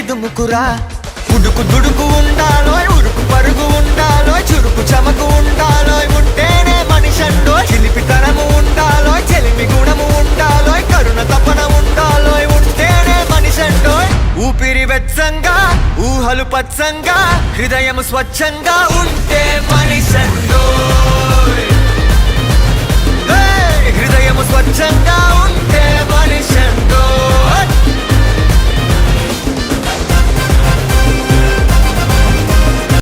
దుముకురా. ఉడుకు దుడుకు ఉండాలోయ్, ఉరుకు పరుగు ఉండాలోయ్, చురుకు చమకు ఉండాలోయ్, ఉంటేనే మనిషండోయ్. చిలిపితనము ఉండాలోయ్, చెలిమి గుణము ఉండాలోయ్, కరుణ తపన ఉండాలోయ్, ఉంటేనే మనిషండోయ్. ఊపిరి వెచ్చంగా, ఊహలు పచ్చంగా, హృదయము స్వచ్ఛంగా ఉంటే మనిషండోయ్. హృదయము స్వచ్ఛంగా ఉంటే మనిషండోయ్.